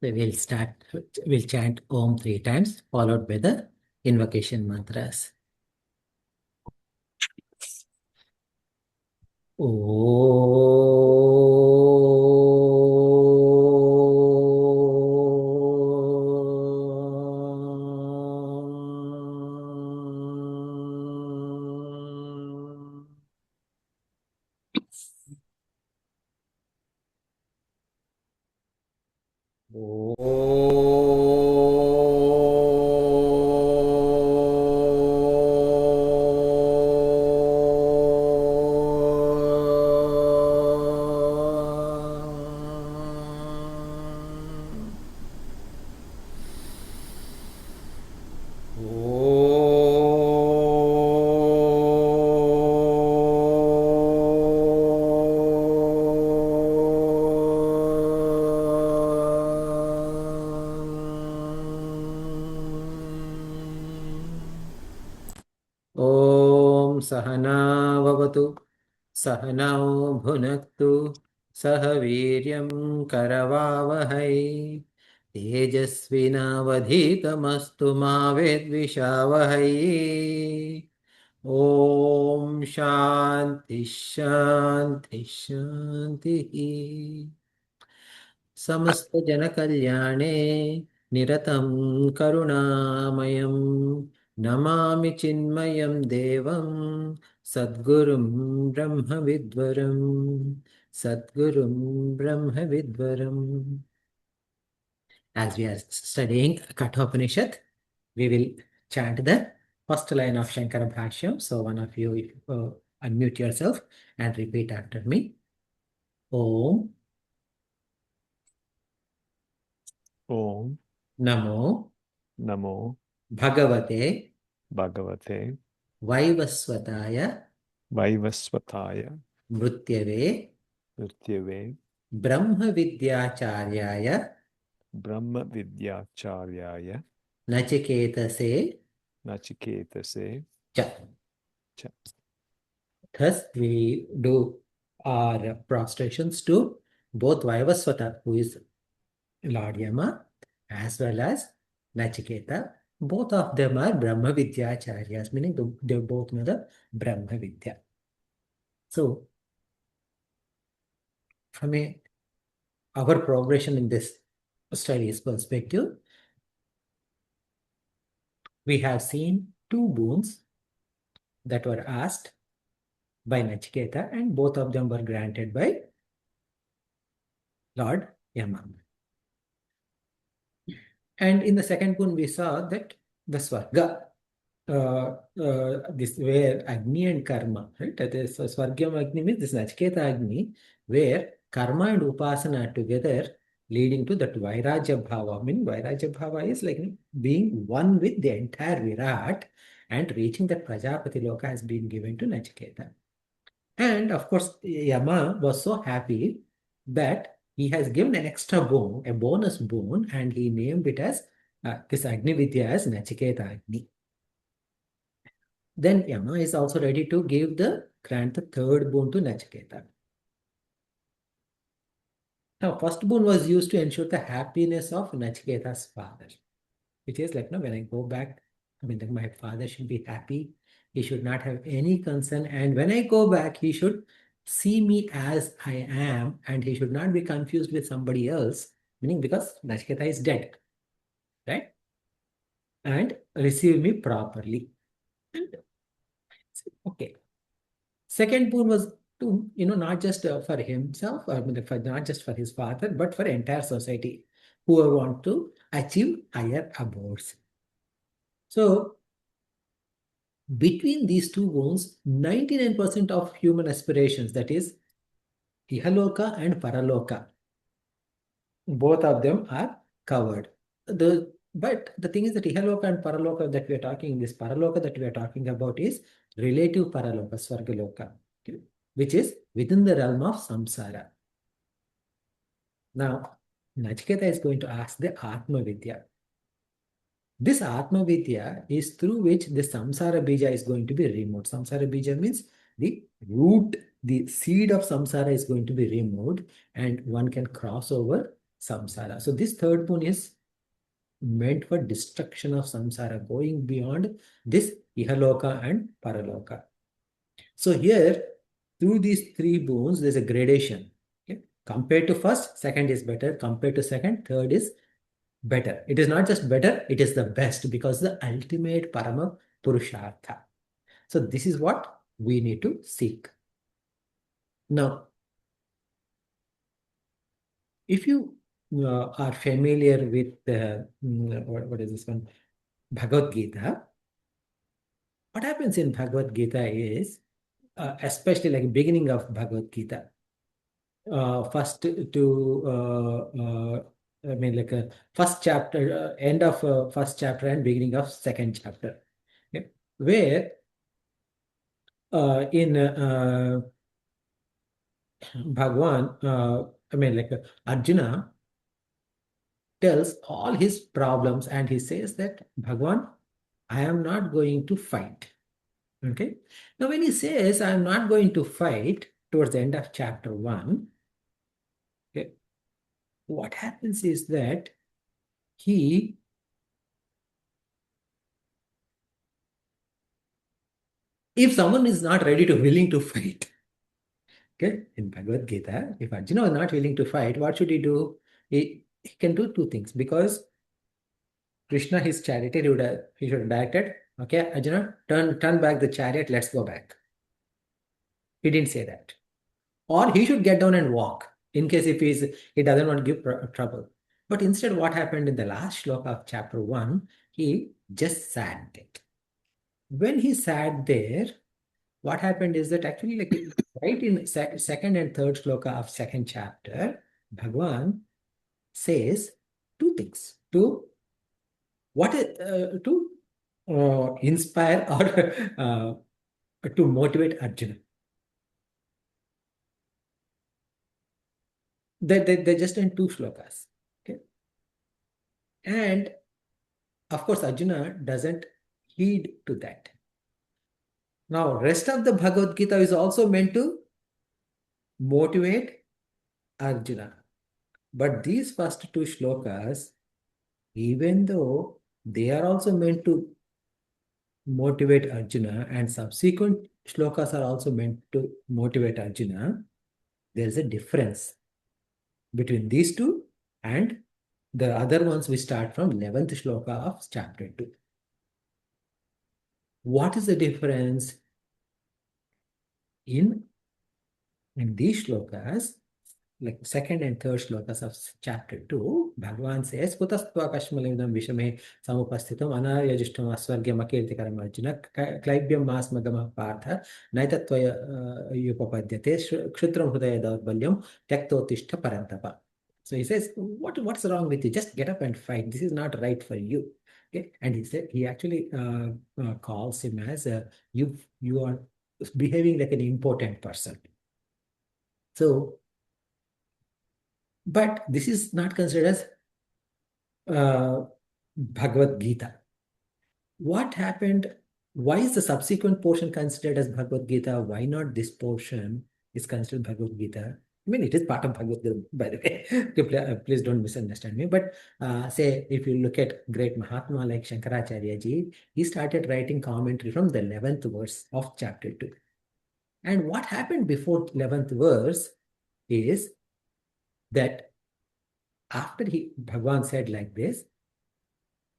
So we'll chant Om 3 times, followed by the invocation mantras. Om Sahana Vavatu Sahanao Bhunaktu Sahaviryam Karavavahai Tejasvinavadhitamastu ma vedvishavahai. Om Shanti Shanti Shanti. समस्त जनकल्याणे निरतं करुणामयं नमामि चिन्मयं देवं सद्गुरुं ब्रह्मविद्वरं सद्गुरुं ब्रह्मविद्वरम्. As we are studying Kathopanaishad, we will chant the first line of Shankara Bhashyam. So one of you unmute yourself and repeat after me. Om Om Namo Namo Bhagavate Bhagavate Vaivaswataya Vaivaswataya Mrutyave Mrityave Brahma Vidyacharyaya Brahma Vidyacharyaya Nachiketase Nachiketase Cha. Cha. Thus we do our prostrations to both Vaivaswata, who is Lord Yama, as well as Nachiketa. Both of them are Brahma Vidyacharyas, meaning they both know the Brahma Vidya. So, from our progression in this studies perspective, we have seen two boons that were asked by Nachiketa, and both of them were granted by Lord Yama. And in the second boon, we saw that the Swarga, this where Agni and Karma, right? That is Swargyam Agni means this Nachiketa Agni, where Karma and Upasana together leading to that Vairajya Bhava. I mean, Vairajya Bhava is like being one with the entire Virat and reaching that Prajapati Loka has been given to Nachiketa. And of course, Yama was so happy that he has given an extra boon, a bonus boon, and he named it as this Agni Vidya as Nachiketa Agni. Then Yama is also ready to grant the third boon to Nachiketa. Now, first boon was used to ensure the happiness of Nachiketa's father, which is like, when I go back, I mean, my father should be happy. He should not have any concern. And when I go back, he should see me as I am, and he should not be confused with somebody else, meaning because Nachiketa is dead, right? And receive me properly. And, okay. Second boon was to, not just for himself, or not just for his father, but for entire society who want to achieve higher abodes. So, between these two boons, 99% of human aspirations, that is Ihaloka and Paraloka, both of them are covered. But the thing is that Ihaloka and Paraloka that we are talking, this Paraloka that we are talking about is relative Paraloka, Swargaloka, which is within the realm of samsara. Now, Nachiketa is going to ask the Atma Vidya. This Atma Vidya is through which the samsara bija is going to be removed. Samsara bija means the root, the seed of samsara is going to be removed, and one can cross over samsara. So this third boon is meant for destruction of samsara, going beyond this ihaloka and paraloka. So here, through these three boons, there's a gradation. Okay? Compared to first, second is better. Compared to second, third is better. It is not just better, it is the best because the ultimate parama purushartha. So this is what we need to seek. Now, if you are familiar with what is this one? Bhagavad Gita. What happens in Bhagavad Gita is, especially like beginning of Bhagavad Gita, first to I mean like a first chapter, end of first chapter and beginning of second chapter, okay? Where in Bhagwan, I mean like Arjuna tells all his problems and he says that Bhagwan, I am not going to fight. Okay. Now, when he says I am not going to fight towards the end of chapter 1, okay, what happens is that he if someone is not ready to willing to fight, okay, in Bhagavad Gita, if Arjuna is not willing to fight, what should he do? He can do two things because Krishna, his charioteer, he should have directed, okay, Arjuna, turn back the chariot, let's go back. He didn't say that. Or he should get down and walk in case if he doesn't want to give trouble. But instead, what happened in the last shloka of chapter 1, he just sat there. When he sat there, what happened is that actually, like right in second and third shloka of second chapter, Bhagwan says two things to inspire or to motivate Arjuna. They're just in two shlokas. Okay. And of course, Arjuna doesn't heed to that. Now, rest of the Bhagavad Gita is also meant to motivate Arjuna. But these first two shlokas, even though they are also meant to motivate Arjuna, and subsequent shlokas are also meant to motivate Arjuna, there is a difference between these two and the other ones we start from 11th shloka of chapter 2. What is the difference? In these shlokas, like second and third shlokas of chapter 2, Bhagavan says, Kutastva Kashmalimdam Vishame Samupasthitam Anayajishtam Asvargyam Akirtikaram Arjuna Klaibyam Masmagama Partha Naitattvaya Yupapadyate Kshutram Hudaya Daurbalyam Tyaktotishta Parantapa. So he says, what's wrong with you? Just get up and fight. This is not right for you. Okay? And he said, he actually calls him as you are behaving like an important person. So, but this is not considered as Bhagavad Gita. What happened? Why is the subsequent portion considered as Bhagavad Gita? Why not this portion is considered Bhagavad Gita? I mean, it is part of Bhagavad Gita, by the way. Please don't misunderstand me. But say, if you look at great Mahatma like Shankaracharya ji, he started writing commentary from the 11th verse of chapter 2. And what happened before 11th verse is that after Bhagwan said like this,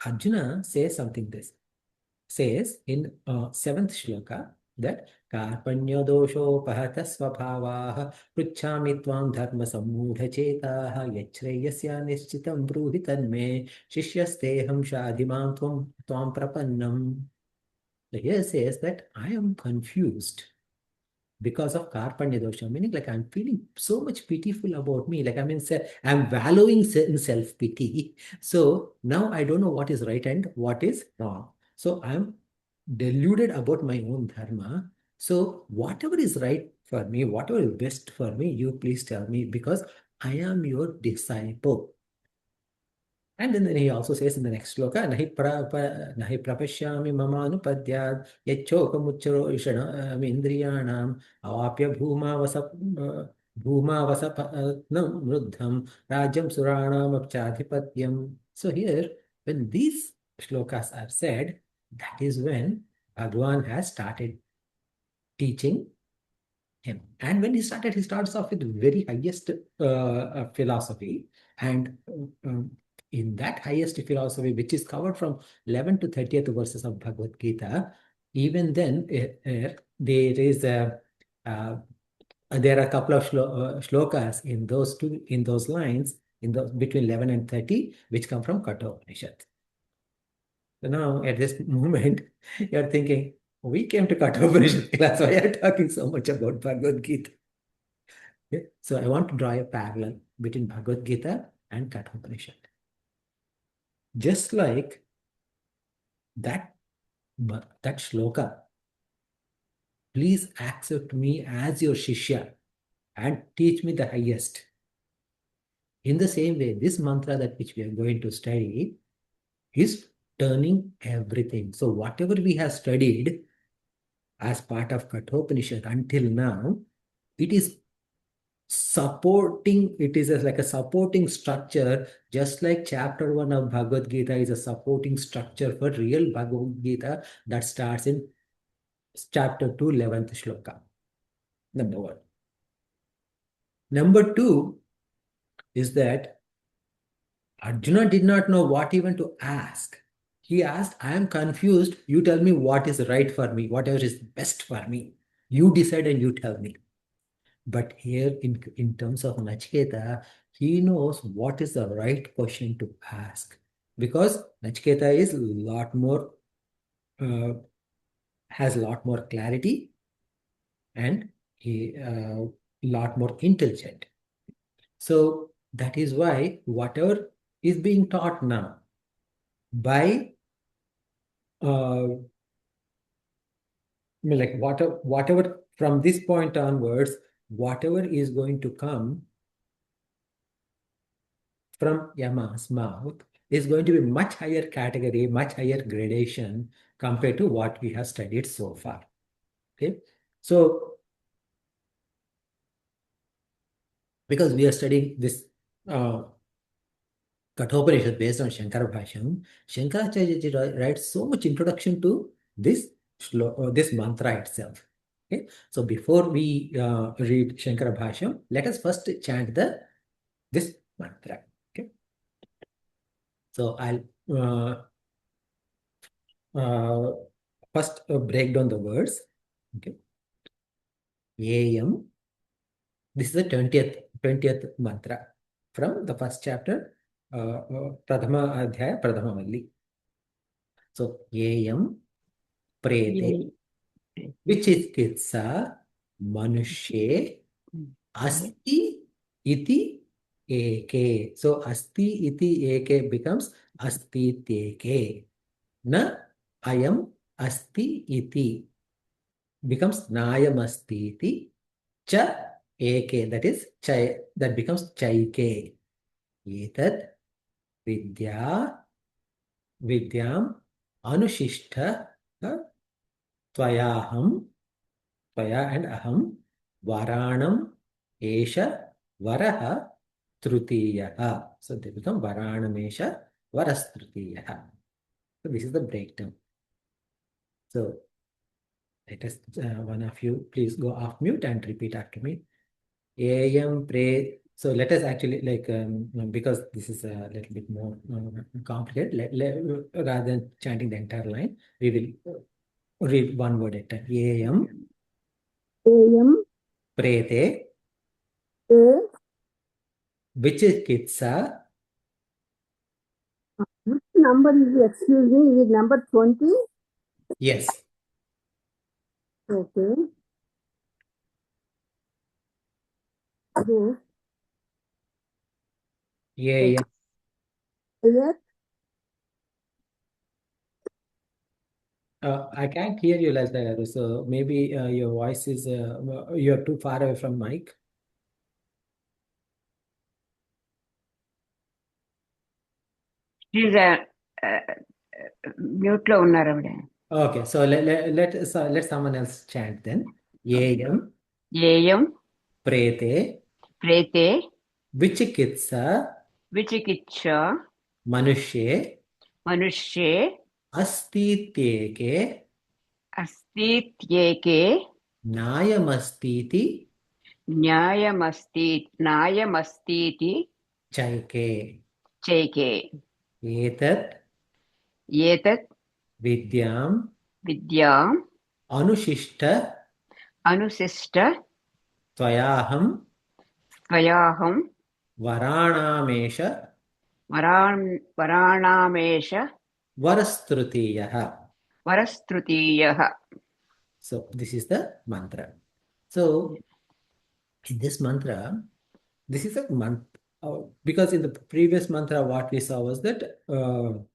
Arjuna says something says in 7th shloka that Karpanya dosho pahata svabhavaha pruchhami tvam dharma sammudha chetaha yachreyasya nishchitam bruhi tanme shishyasteham shadhimam tvam prapannam. So here says that I am confused because of Karpanya dosha, meaning like I'm feeling so much pitiful about me. Like I'm wallowing in self-pity. So now I don't know what is right and what is wrong. So I'm deluded about my own dharma. So whatever is right for me, whatever is best for me, you please tell me because I am your disciple. And then he also says in the next sloka, nahi prapashyami mamanupadyad yachokamucharo ishana indriyanam avapya bhuma Bhuma vasapatnam mruddham rajam suranam apchadhipatyam. So here, when these shlokas are said, that is when Bhagwan has started teaching him. And when he starts off with the very highest philosophy. And in that highest philosophy, which is covered from 11 to 30th verses of Bhagavad Gita, even then, uh, there are a couple of shlokas in those lines, in those between 11 and 30, which come from Kathopanaishad. So now, at this moment, you're thinking, we came to Kathopanaishad class, why are you talking so much about Bhagavad Gita? Okay? So I want to draw a parallel between Bhagavad Gita and Kathopanaishad. Just like that, that shloka, please accept me as your Shishya and teach me the highest. In the same way, this mantra that which we are going to study is turning everything. So whatever we have studied as part of Kathopanishad until now, it is supporting, it is like a supporting structure, just like chapter 1 of Bhagavad Gita is a supporting structure for real Bhagavad Gita that starts in chapter 2, 11th shloka. Number one. Number two is that Arjuna did not know what even to ask. He asked, I am confused. You tell me what is right for me, whatever is best for me. You decide and you tell me. But here, in terms of Nachiketa, he knows what is the right question to ask. Because Nachiketa is a lot more, has a lot more clarity and he lot more intelligent. So that is why whatever is being taught now by like whatever from this point onwards, whatever is going to come from Yama's mouth is going to be much higher category, much higher gradation compared to what we have studied so far. Okay, so because we are studying this Kathopanishad based on Shankara Bhashyam, Shankaracharya ji writes so much introduction to this this mantra itself. Okay, so before we read Shankara Bhashyam, let us first chant this mantra. Okay, so I'll uh, first break down the words. Okay, Yam. This is the 20th mantra from the first chapter, Pradhama Adhyaya, Pradhama Valli. So, Yam Prete, which is Kitsa Manushe Asti Iti Eke. So, Asti Iti Eke becomes Asti Teke. Na Ayam Asti Iti becomes Nayam Asti Iti. Cha Eke, that is Chai, that becomes Chaike. Etat Vidya Vidyam Anushishta Tvayaham Tvaya and Aham Varanam Esha Varaha Trutiyaha. So they become Varanam Esha Varas Trutiyaha. So this is the breakdown. So let us, one of you, please go off mute and repeat after me. AM pray. So let us actually because this is a little bit more complicated. Rather than chanting the entire line, we will read one word at a time. AM AM prete A. vichikitsa. Which number is it? Excuse me, is it number 20? Yes. Okay. Yes. AM. Yes. I can't hear you, Lalta. So maybe your voice is you're too far away from mic. Mute లో ఉన్నారు ఆవిడ. Okay, so let someone else chant then. AM ఏయం prete प्रेते विचिकित्सा विचिकित्सा मनुष्ये मनुष्ये अस्तीत्येके अस्तीत्येके न्यायमस्तीति न्यायमस्तीति चैके चैके एतत् एतत् विद्यां विद्याम् अनुशिष्ट अनुशिष्ट त्वयाहं त्वयाहं वराणामेष वराणामेष वरस्तृतीयः. वरस्तृतीयः. So this is the mantra. So in this mantra, this is a mantra because in the previous mantra what we saw was that Lord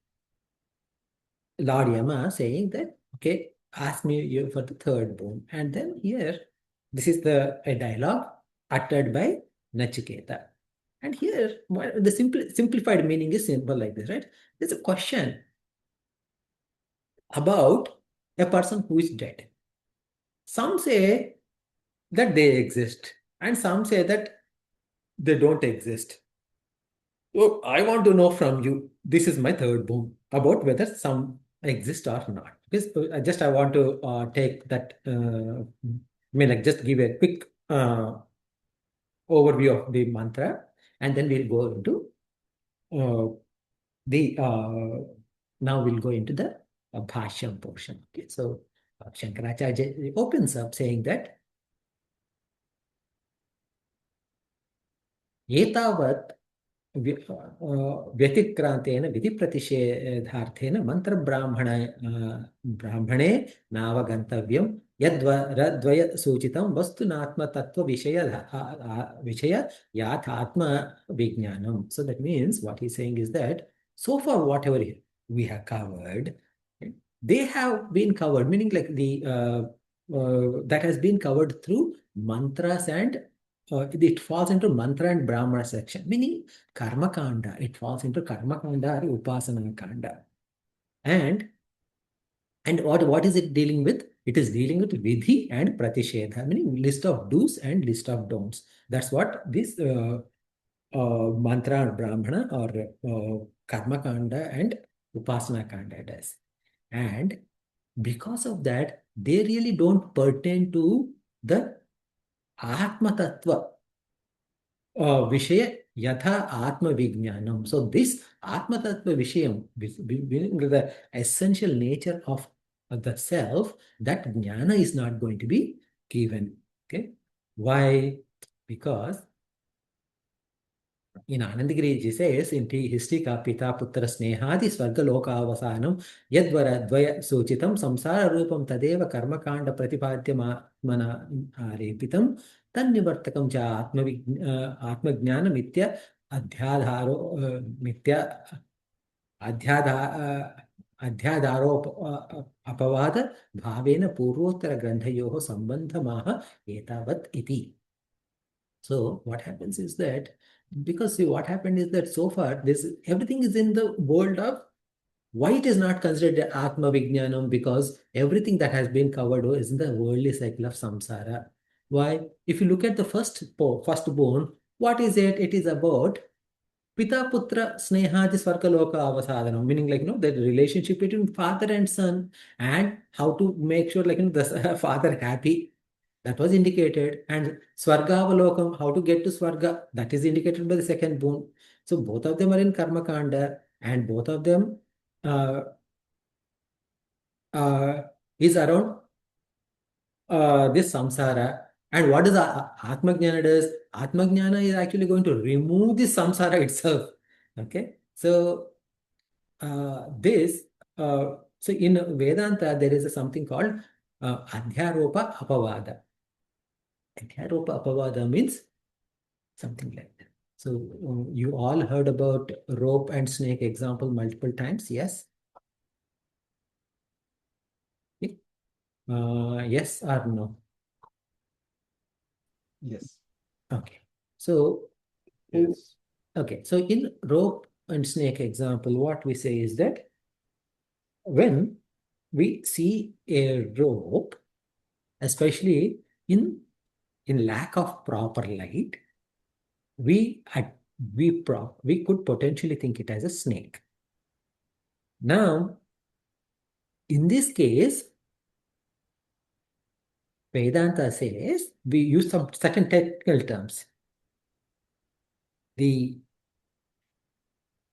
Yama saying that, okay, ask me you for the third boon. And then here, this is a dialogue uttered by Nachiketa. And here, the simplified meaning is simple like this, right? There's a question about a person who is dead. Some say that they exist, and some say that they don't exist. So I want to know from you, this is my third boon, about whether some exist or not. Because I want to take that, just give a quick overview of the mantra, and then we'll go into now we'll go into the Bhashyam portion. Okay, so Shankaracharya opens up saying that Etavat व्यतिक्रांतेन विधिप्रतिषेधार्थेन ब्राह्मणे नावगन्तव्यं यद्वरद्वयसूचितं विषय याथात्मविज्ञानं. So that means what he's saying is that so far whatever we have covered, they have been covered, meaning like that has been covered through mantras, and it falls into mantra and brahmana section, meaning karma kanda. It falls into karma kanda or upasana kanda. And what is it dealing with? It is dealing with vidhi and pratishedha, meaning list of do's and list of don'ts. That's what this mantra or brahmana or karma kanda and upasana kanda does. And because of that, they really don't pertain to the Atma Tattva Vishaya Yatha Atma Vijnanam. So this Atma Tattva Vishayam, the essential nature of the self, that jnana is not going to be given. Okay. Why? Because in Anandagiri says in Histika Pita Putra Snehadi Swarga Loka Avasanam Yadvara Dvaya Suchitam Samsara Rupam Tadeva Karma Kanda Pratipadya Mana Arepitam Tannivartakam Cha Atma Jnana Mitya Adhyadharo Mitya Adhyadharo Apavada Bhavena Purvottara Grandhayoho Sambandhamaha Etavat Iti. So what happens is that, because see, what happened is that so far everything is in the world of why it is not considered Atma Vijnanam, because everything that has been covered is in the worldly cycle of samsara. Why? If you look at the first bone, what is it? It is about Pita Putra Snehadi Swarkaloka Avasadhanam, meaning like the relationship between father and son, and how to make sure the father happy. That was indicated. And Swargavalokam, how to get to Swarga, that is indicated by the second boon. So both of them are in Karma Kanda, and both of them is around this samsara. And what does Atma Jnana does? Atma Jnana is actually going to remove the samsara itself. Okay. So so in Vedanta, there is something called Adhyaropa Apavada. Adhyaropa Apavada means something like that. So you all heard about rope and snake example multiple times, yes? Okay. Yes or no? Yes. Okay. So, Yes. okay. So in rope and snake example, what we say is that when we see a rope, especially in lack of proper light, we could potentially think it as a snake. Now, in this case, Vedanta says we use some certain technical terms. The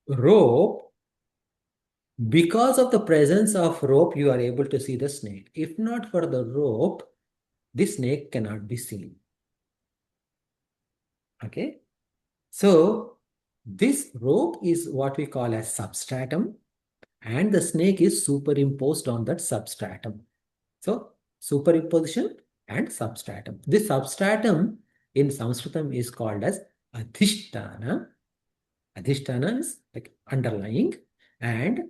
rope, because of the presence of rope, you are able to see the snake. If not for the rope, the snake cannot be seen. Okay. So this rope is what we call as substratum, and the snake is superimposed on that substratum. So superimposition and substratum. This substratum in Sanskritam is called as adhisthana. Adhisthana is like underlying, and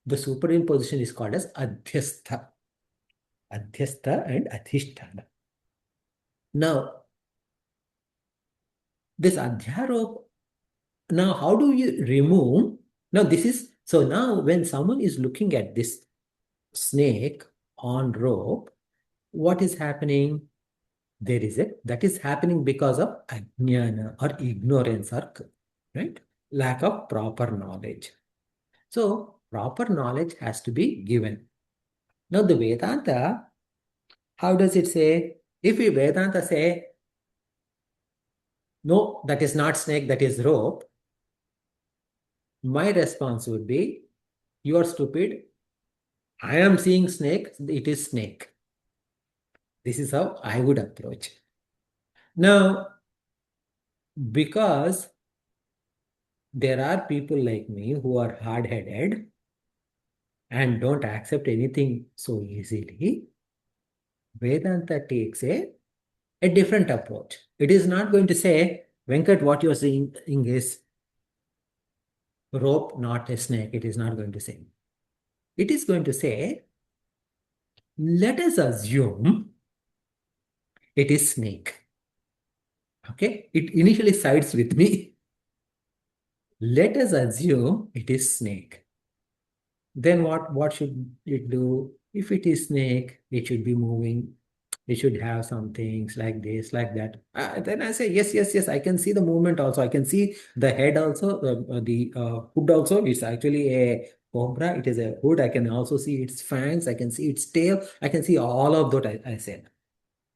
the superimposition is called as adhyastha. Adhyastha and adhisthana. Now, this adhyaropa, now how do you remove? Now this is, so now when someone is looking at this snake on rope, what is happening? There is that is happening because of ajnana or ignorance, or right, lack of proper knowledge. So proper knowledge has to be given. Now the Vedanta, how does it say? If we Vedanta say, no, that is not snake, that is rope, my response would be, you are stupid. I am seeing snake, it is snake. This is how I would approach. Now, because there are people like me who are hard-headed and don't accept anything so easily, Vedanta takes a different approach. It is not going to say, Venkat, what you're seeing is rope, not a snake. It is not going to say. It is going to say, let us assume it is snake. Okay? It initially sides with me. Let us assume it is snake. Then what should it do? If it is snake, it should be moving. It should have some things like this, like that. Then I say, yes, yes, yes, I can see the movement also. I can see the head also, the hood also. It's actually a cobra. It is a hood. I can also see its fangs. I can see its tail. I can see all of that, I said.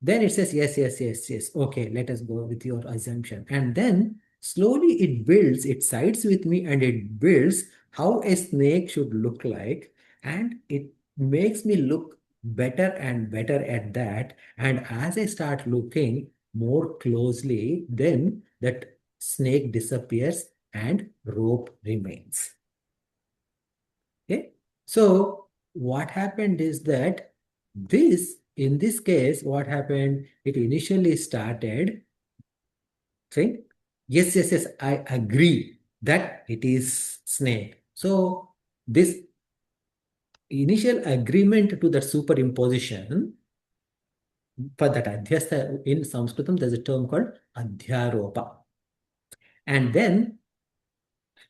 Then it says, yes, yes, yes, yes. Okay, let us go with your assumption. And then slowly it builds, it sides with me, and it builds how a snake should look like. And it makes me look better and better at that. And as I start looking more closely, then that snake disappears and rope remains. Okay. So what happened is that in this case, what happened? It initially started saying, yes, yes, yes, I agree that it is snake. So this initial agreement to that superimposition, for that adhyastha, in Sanskritam, there's a term called adhyaropa. And then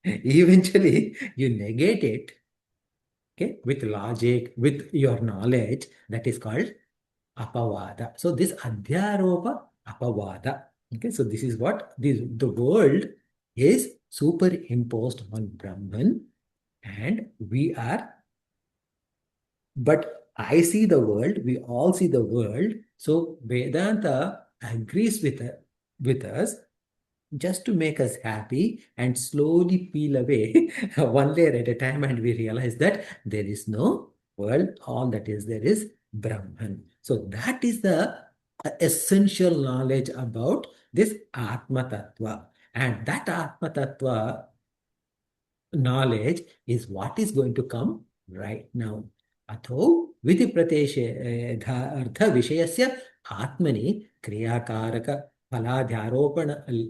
eventually you negate it, okay, with logic, with your knowledge, that is called apavada. So this adhyaropa apavada. Okay, so this is what the world is superimposed on Brahman, and we are, but I see the world, we all see the world. So Vedanta agrees with us just to make us happy and slowly peel away one layer at a time, and we realize that there is no world, all that is there is Brahman. So that is the essential knowledge about this Atma Tattva. And that Atma Tattva knowledge is what is going to come right now. Atho viti prateshe artha vishayasya atmani kriyakaraka फलाध्यारोपण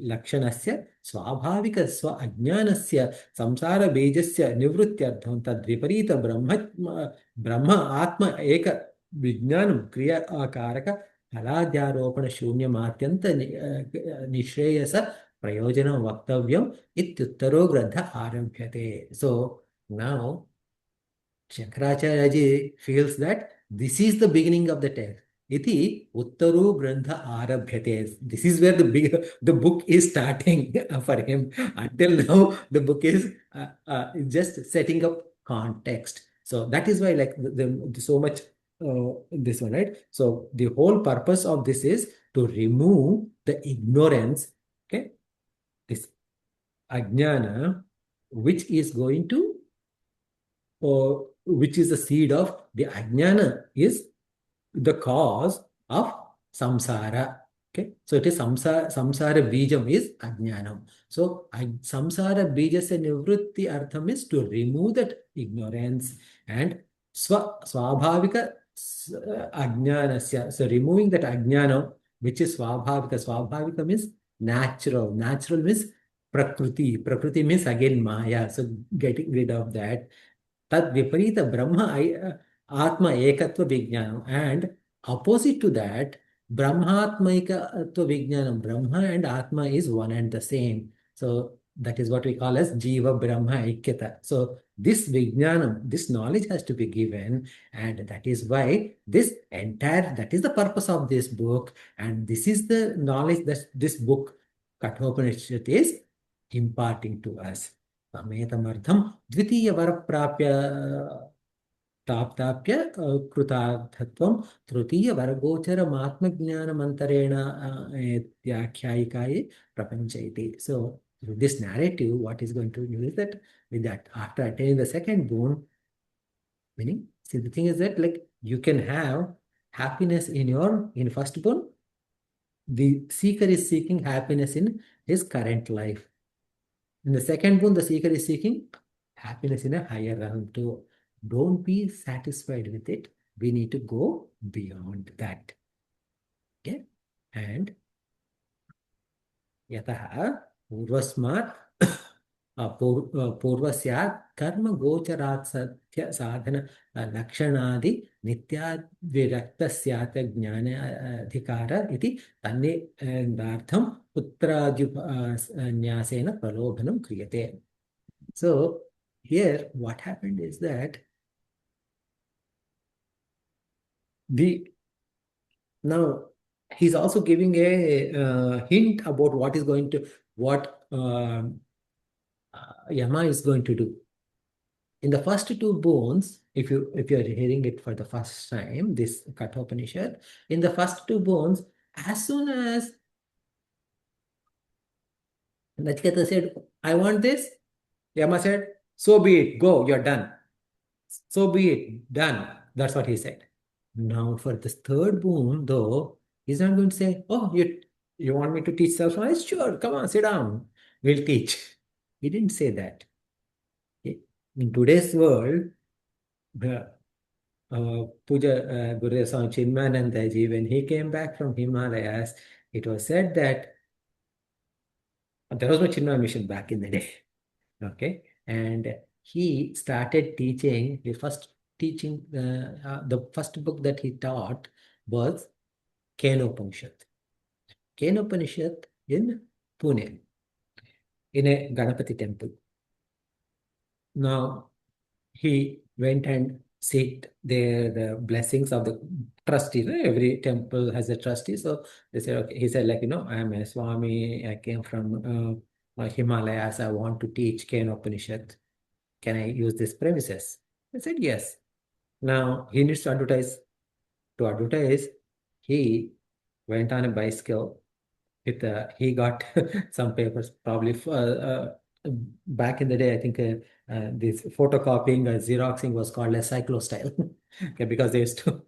लक्षणस्य स्वाभाविक स्व अज्ञानस्य संसार बीजस्य निवृत्त्यर्थं तद्विपरीत ब्रह्म आत्म एक विज्ञानं क्रियाकारक फलाध्यारोपण शून्यमात्यंत निश्रेयस प्रयोजनं वक्तव्यम् इत्युत्तरो ग्रंथ आरभ्यते. So now Shankaracharya ji feels that this is the beginning of the tale. iti uttaru grantha arabhyate. This is where the book is starting for him. Until now, the book is just setting up context. So that is why, like, so much this one, right? So the whole purpose of this is to remove the ignorance, okay? This ajnana, which is going to, or which is the seed of the ajnana, is the cause of samsara. Okay, so it is samsara bijam is ajnanam. So samsara bijasya nivritti artham is to remove that ignorance, and swabhavika ajnanasya. So removing that ajnana, which is swabhavika. Swabhavika means natural. Natural means prakriti. Prakriti means again maya. So getting rid of that. Tad viparita Brahma Atma Ekatva Vijnanam. And opposite to that, Brahmatmaika Atva Vijnanam. Brahma and Atma is one and the same. So that is what we call as Jiva Brahma Aikyata. So this Vijnanam, this knowledge has to be given, and that is why that is the purpose of this book, and this is the knowledge that this book, Kathopanaishad, is imparting to us. Sametamardham द्वितीयवरप्राप्य ताप्ताप्य कृतार्थत्वं तृतीयवरगोचरमात्मज्ञानमन्तरेण व्याख्यायिकायै प्रपञ्च इति. So this narrative, what is going to do is that with that, after attaining the second boon, meaning, see, the thing is that, like, you can have happiness in first boon. The seeker is seeking happiness in his current life. In the second boon, the seeker is seeking happiness in a higher realm too. Don't be satisfied with it. We need to go beyond that. Okay? And yataha purvasmat पूर्वस्यात् कर्म गोचरात् सत्य साधन लक्षणादि नित्याद्विरक्तस्यात् ज्ञान अधिकार इति तन्निर्धार्थं पुत्राद्युपन्यासेन प्रलोभनं क्रियते. So here what happened is that now he's also giving a hint about what Yama is going to do. In the first two bones, if you are hearing it for the first time, this Kathopanaishad, in the first two bones, as soon as Nachiketa said, I want this, Yama said, so be it, go, you're done. So be it, done. That's what he said. Now for the third boon, though, he's not going to say, oh, you want me to teach self-knowledge? Sure, come on, sit down, we'll teach. He didn't say that. In today's world, Puja Gurudev Swami Chinmayananda ji, when he came back from Himalayas, it was said that there was no Chinmaya mission back in the day. Okay, and he started teaching. The first book that he taught was Kathopanaishad. Kathopanaishad in Pune, in a Ganapati temple. Now he went and sought the blessings of the trustees. Every temple has a trustee. So they said, okay, he said, like, I am a Swami, I came from Himalayas, I want to teach Kathopanaishad. Can I use this premises? I said, yes. Now he needs to advertise. To advertise, he went on a bicycle. He got some papers, probably back in the day. I think this photocopying, Xeroxing was called as cyclostyle, okay, because they used to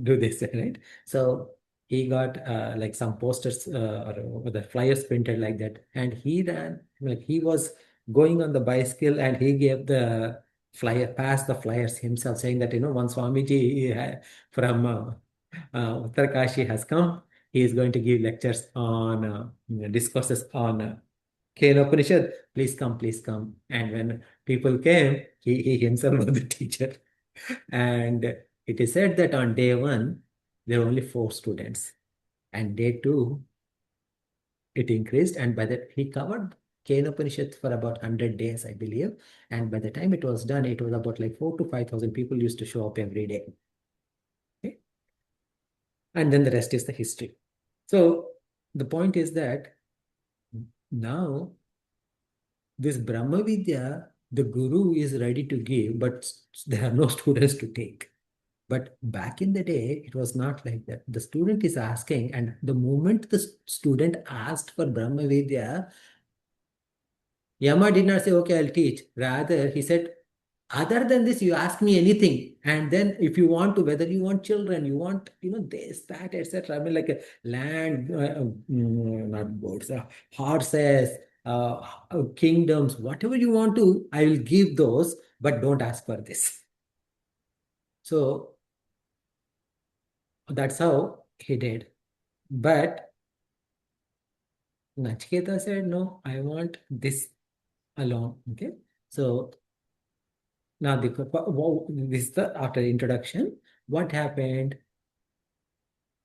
do this, right? So he got like some posters or the flyers printed like that, and he ran, like, he was going on the bicycle, and he gave the passed the flyers himself, saying that, one Swamiji from Uttarkashi has come. He is going to give lectures on discourses on Kathopanaishad. Please come, please come. And when people came, he himself was the teacher. And it is said that on day one, there were only 4 students. And day 2, it increased. And by that, he covered Kathopanaishad for about 100 days, I believe. And by the time it was done, it was about like 4,000 to 5,000 people used to show up every day. Okay? and then the rest is the history. So the point is that now this Brahma Vidya, the guru is ready to give, but there are no students to take. But back in the day, it was not like that. The student is asking, and the moment the student asked for Brahma Vidya, Yama did not say, okay, I'll teach. Rather, he said, other than this, you ask me anything. And then if you want to, whether you want children, you want, this, that, etc. I mean, like a land, not boats, horses, kingdoms, whatever you want to, I will give those, but don't ask for this. So that's how he did. But Nachiketa said, no, I want this alone. Okay. So now this is the after introduction. What happened?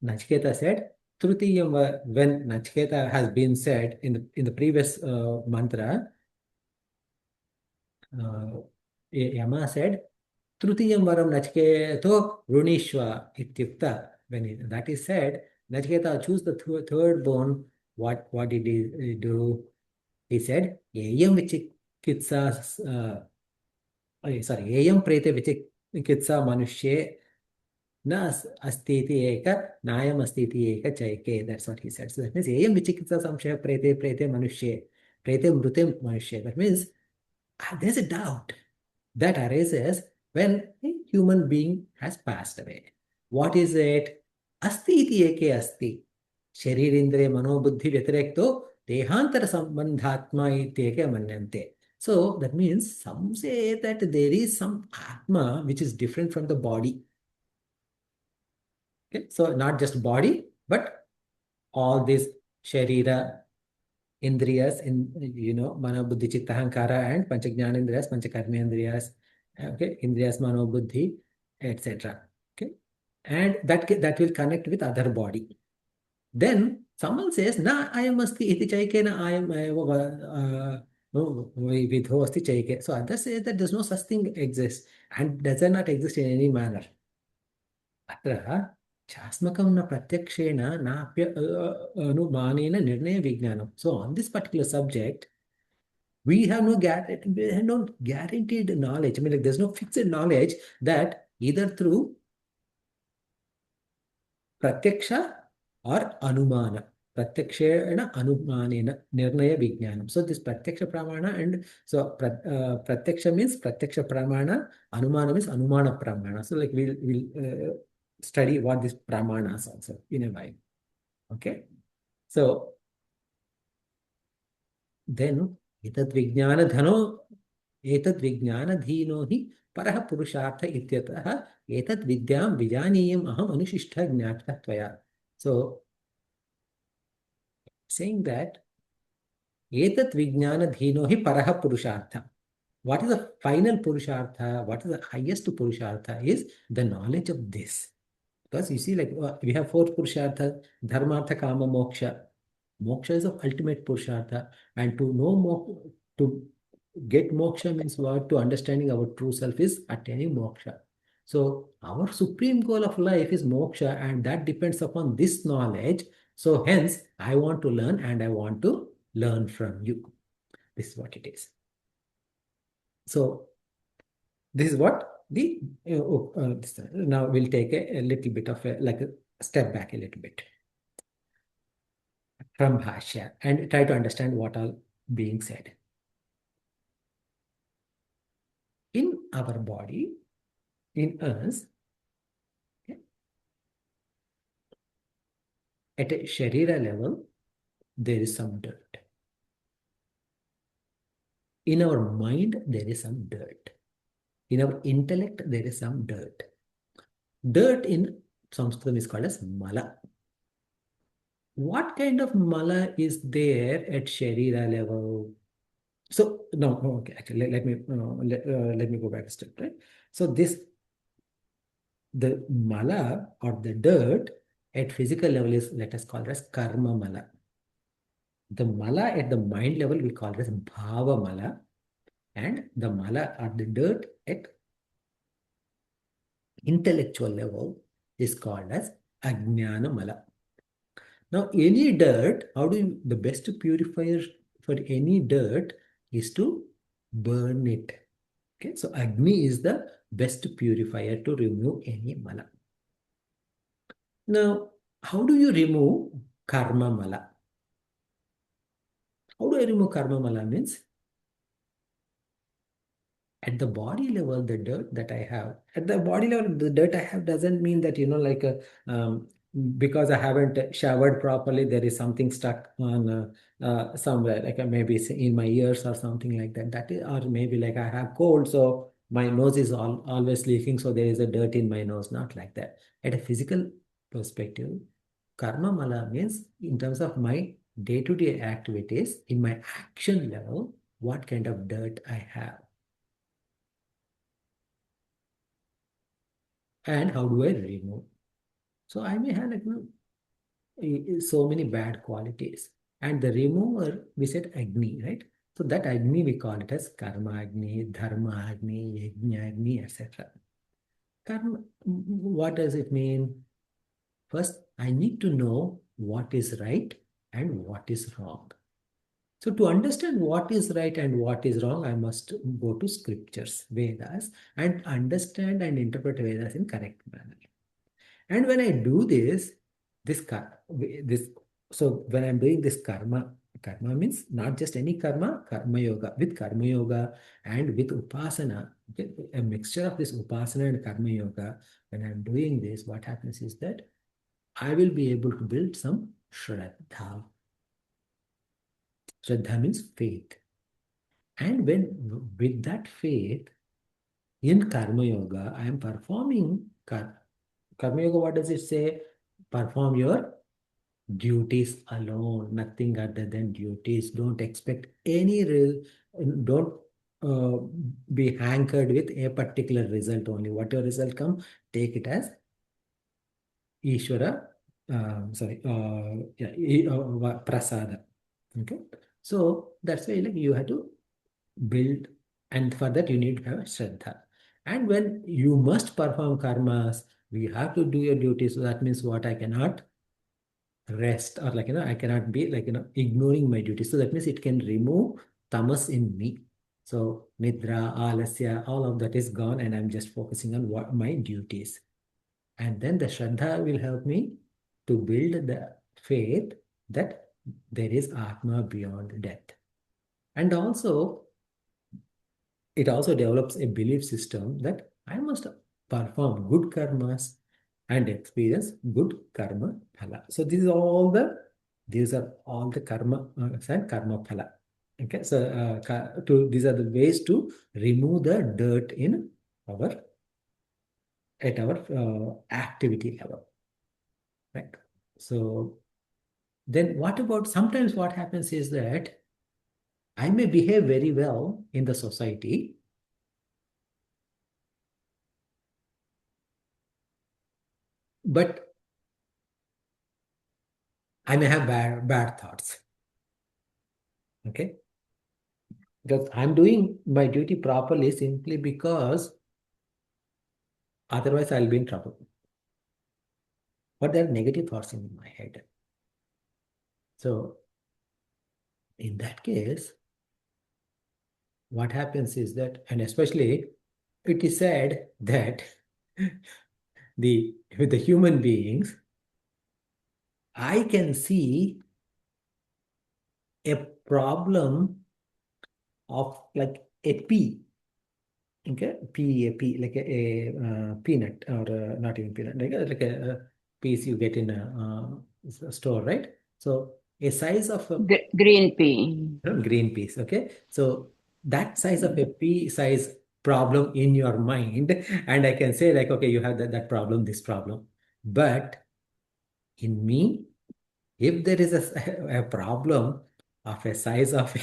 Nachiketa said, Trutiyam, when Nachiketa has been said in the previous mantra, Yama said, Trutiyam varam Nachiketo runishwa ityukta. When that is said, Nachiketa choose the third bone. What did he do? He said, Yayam vichikitsa, Yayam prete vichikitsa manushe na astiti eka, nayam astiti eka chaike. That's what he said. So that means Yayam vichikitsa samshaya prete manushe, prete mrute manushe. That means there's a doubt that arises when a human being has passed away. What is it? Asti iti eke asti. Sharirindriya manobuddhi vyatirekto dehantara sambandhatma iti eke manyante. So that means some say that there is some atma which is different from the body. Okay? So not just body, but all this sharira, indriyas, mano, buddhi, chitta, ahankara, and panchajnanendriyas, panchakarmendriyas, okay, indriyas, mano, buddhi, etc. Okay, and that will connect with other body. Then someone says, "Na ayam asti iti chaike na ayam vidho asti chaike." So others say that there's no such thing exists and does not exist in any manner. Atra Chasmakam na pratyakshena napya anumanena nirnaya vijnanam. So on this particular subject, we have no guaranteed knowledge. I mean, like, there's no fixed knowledge that either through pratyaksha or anumana. Pratyakshena anumanena nirnaya vijnanam. So this pratyaksha pramana and so pratyaksha means pratyaksha pramana, anumana means anumana pramana. So like we'll study what this pramanas also in a while. Okay. So then etat vijnana dhino hi parah purushartha ityatah etat vidyam vijaniyam aham anushishta jnata tvaya. So saying that etat vijnana dhino hi parah purushartha. What is the final purushartha? What is the highest purushartha is the knowledge of this. Because you see, like we have 4 purushartha, dharmartha, kama, moksha. Moksha is the ultimate purushartha, and to get moksha means what? To understanding our true self is attaining moksha. So our supreme goal of life is moksha, and that depends upon this knowledge. So hence, I want to learn, and I want to learn from you. This is what it is. So this is what the now we'll take a little bit of a step back a little bit from Bhashya and try to understand what all being said. In our body, in us, okay, at a sharira level, there is some dirt. In our mind, there is some dirt. In our intellect, there is some dirt. Dirt in Sanskrit is called as mala. What kind of mala is there at sharira level? So no, okay. Actually, let me go back a step. Right. So the mala or the dirt at physical level is, let us call it as karma mala. The mala at the mind level we call it as bhava mala, and the mala or the dirt at intellectual level is called as Ajnana mala. Now, any dirt, the best purifier for any dirt is to burn it. Okay, so Agni is the best purifier to remove any mala. Now, how do you remove karma mala? How do I remove karma mala means? At the body level, the dirt that I have, at the body level, the dirt I have doesn't mean that, um, because I haven't showered properly, there is something stuck on somewhere, like maybe it's in my ears or something like that. That is, or maybe like I have cold, so my nose is always leaking, so there is a dirt in my nose. Not like that. At a physical perspective, karma mala means in terms of my day-to-day activities, in my action level, what kind of dirt I have. And how do I remove? So I may have so many bad qualities. And the remover, we said Agni, right? So that Agni, we call it as Karma Agni, Dharma Agni, Yajna Agni, etc. Karma, what does it mean? First, I need to know what is right and what is wrong. So to understand what is right and what is wrong, I must go to scriptures, Vedas, and understand and interpret Vedas in correct manner. And when I do this, so when I'm doing this karma means not just any karma yoga. With karma yoga and with upasana, okay, a mixture of this upasana and karma yoga, when I'm doing this, what happens is that I will be able to build some shraddha. Shraddha means faith. And with that faith, in karma yoga, I am performing karma yoga. What does it say? Perform your duties alone, nothing other than duties. Don't expect any don't uh, be hankered with a particular result only. Whatever result come, take it as Ishvara, prasada. Okay, so that's why like you have to build, and for that you need to have Shraddha. And when you must perform karmas, we have to do your duties. So that means what? I cannot rest, or I cannot be ignoring my duty. So that means it can remove tamas in me. So nidra, alasya, all of that is gone, and I'm just focusing on what my duties. And then the shraddha will help me to build the faith that there is atma beyond death. And also it also develops a belief system that I must perform good karmas and experience good karma phala. So these are all the karma and karma phala. Okay, so these are the ways to remove the dirt in our activity level, right? So then what about sometimes what happens is that I may behave very well in the society, but I may have bad thoughts. Okay, because I'm doing my duty properly simply because otherwise I'll be in trouble. But there are negative thoughts in my head. So in that case, what happens is that, and especially it is said that with the human beings, I can see a problem of like a pea. Okay, pea, like a peanut, or not even peanut, like a piece you get in a store, right? So a size of a Green pea. green piece. Okay, so that size of a pea size problem in your mind, and I can say like, okay, you have that problem, this problem, but in me, if there is a problem of a size of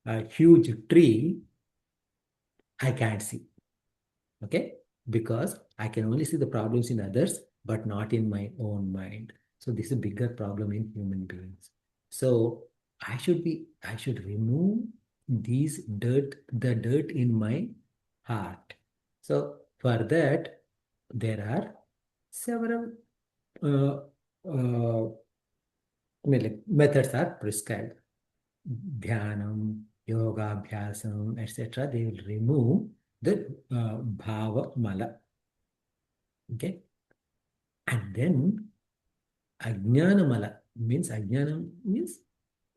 a huge tree, I can't see. Okay, because I can only see the problems in others but not in my own mind. So this is a bigger problem in human beings. So I should remove the dirt in my heart. So for that there are several like methods are prescribed. Dhyanam, yoga, abhyasam, etc. They will remove the bhava mala. Okay. And then ajnana mala means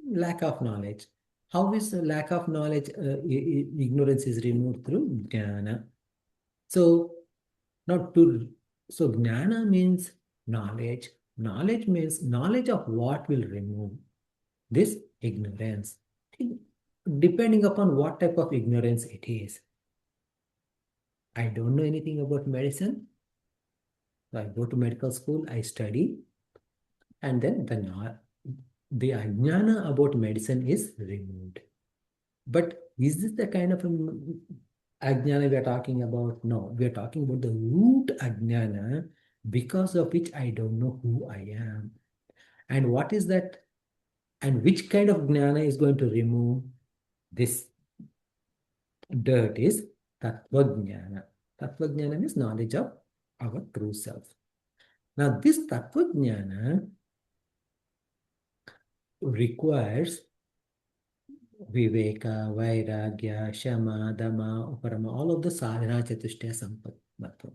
lack of knowledge. How is the lack of knowledge, ignorance is removed through jnana? So, so jnana means knowledge. Knowledge means knowledge of what will remove this ignorance, depending upon what type of ignorance it is. I don't know anything about medicine. So I go to medical school, I study, and then the ajnana about medicine is removed. But is this the kind of ajnana we are talking about? No, we are talking about the root ajnana, because of which I don't know who I am. And what is that? And which kind of jnana is going to remove this dirt is tattva jnana. Tattva jnana means knowledge of our true self. Now, this tattva jnana requires viveka, vairagya, shama, dama, uparama, all of the sadhana chatushtaya sampatmatva.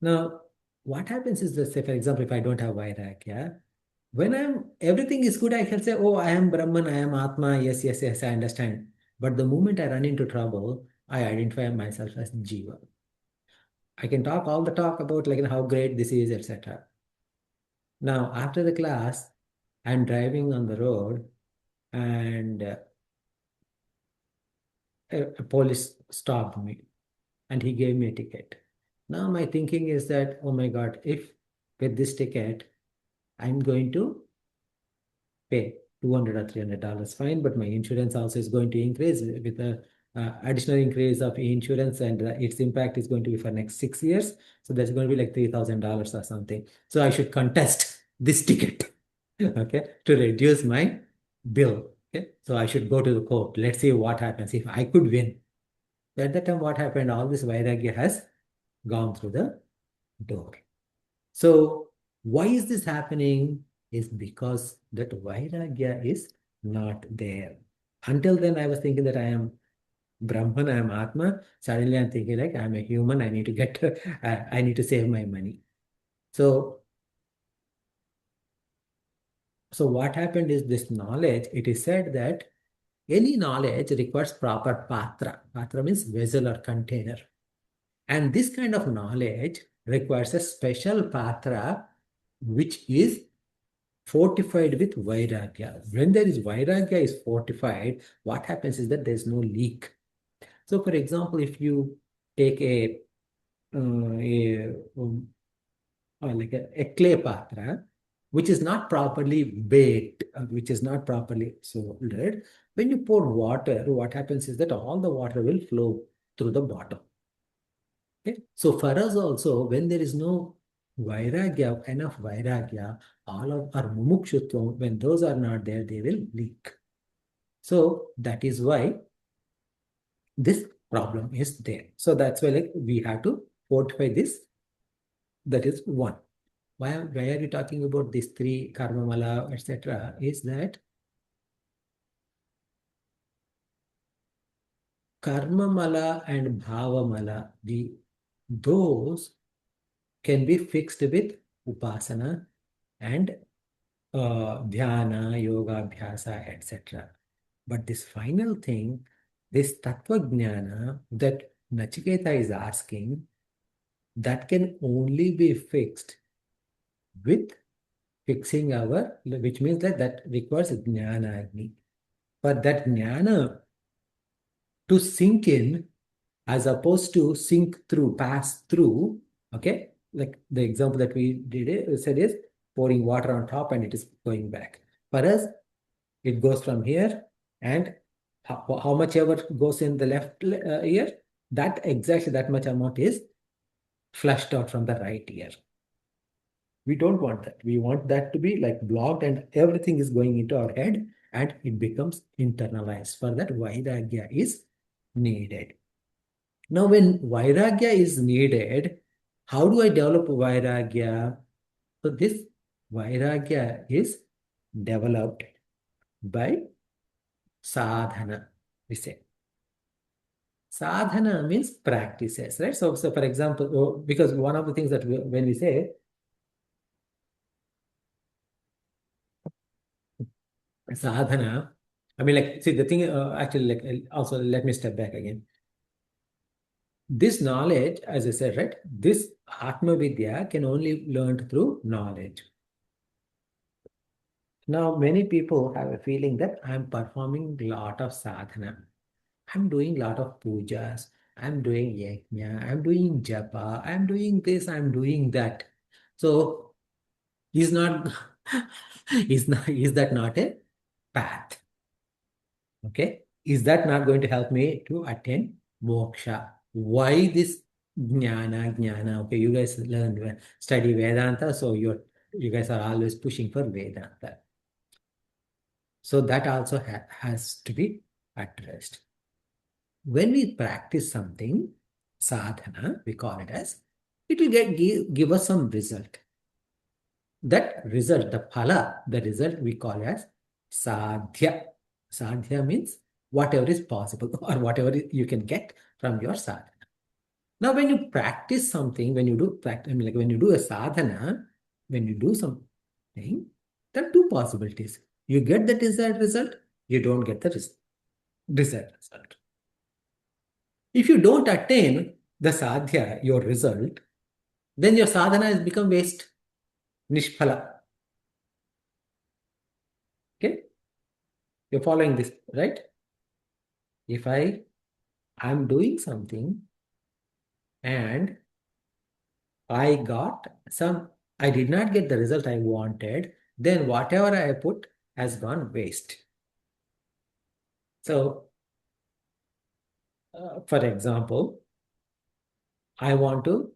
Now, what happens is that, say, for example, if I don't have vairagya, when everything is good, I can say, oh, I am Brahman, I am Atma, yes, yes, yes, I understand. But the moment I run into trouble, I identify myself as Jiva. I can talk all the talk about like how great this is, etc. Now, after the class, I'm driving on the road and a police stopped me and he gave me a ticket. Now, my thinking is that, oh my God, if with this ticket, I'm going to pay $200 or $300 fine, but my insurance also is going to increase with a additional increase of insurance, and its impact is going to be for next 6 years. So that's going to be like $3,000 or something. So I should contest this ticket, okay, to reduce my bill. Okay, so I should go to the court. Let's see what happens if I could win. At that time, what happened? All this vairagya has gone through the door. So why is this happening? Is because that vairagya is not there. Until then, I was thinking that I am Brahman, I am Atma. Suddenly, I'm thinking like I'm a human. I need to get, I need to save my money. So what happened is this knowledge. It is said that any knowledge requires proper patra. Patra means vessel or container, and this kind of knowledge requires a special patra, which is fortified with vairagya. When there is vairagya is fortified, what happens is that there is no leak. So, for example, if you take like a clay patra, which is not properly baked, which is not properly soldered, when you pour water, what happens is that all the water will flow through the bottom. Okay? So for us also, when there is no vairagya, enough vairagya, all of our mumukshutvam, when those are not there, they will leak. So that is why this problem is there. So that's why like we have to fortify this. That is one. Why are you talking about these three karma mala, etc.? Is that karma mala and bhava mala, those can be fixed with upasana and dhyana, yoga, abhyasa, etc. But this final thing, this tattva jnana that Nachiketa is asking, that can only be fixed with fixing our, which means that requires jnana agni. But that jnana to sink in, as opposed to sink through, pass through, okay? Like the example that we said is pouring water on top and it is going back. For us, it goes from here, and how much ever goes in the left ear, that exactly that much amount is flushed out from the right ear. We don't want that. We want that to be like blocked and everything is going into our head and it becomes internalized. For that, vairagya is needed. Now, when vairagya is needed, how do I develop vairagya? So this vairagya is developed by sadhana, we say. Sadhana means practices, right? So for example, because one of the things that when we say sadhana, I mean, like, see, the thing, actually, like, also, let me step back again. This knowledge, as I said, right, this Atma Vidya can only learned through knowledge. Now, many people have a feeling that I'm performing a lot of sadhana. I'm doing a lot of pujas. I'm doing yajna. I'm doing japa. I'm doing this. I'm doing that. So, is not is that not a path? Okay, is that not going to help me to attain moksha? Why this jnana? Okay, you guys study Vedanta, so you guys are always pushing for Vedanta. So that also has to be addressed. When we practice something, sadhana, we call it as, it will give us some result. That result, the phala, the result we call as sadhya. Sadhya means whatever is possible or whatever you can get from your sadhana. Now, when you practice something, when you do practice, I mean, like when you do a sadhana, when you do something, there are two possibilities. You get the desired result, you don't get the desired result. If you don't attain the sadhya, your result, then your sadhana has become waste, nishphala. Okay? You're following this, right? If I'm doing something and I did not get the result I wanted, then whatever I put has gone waste. So, for example, I want to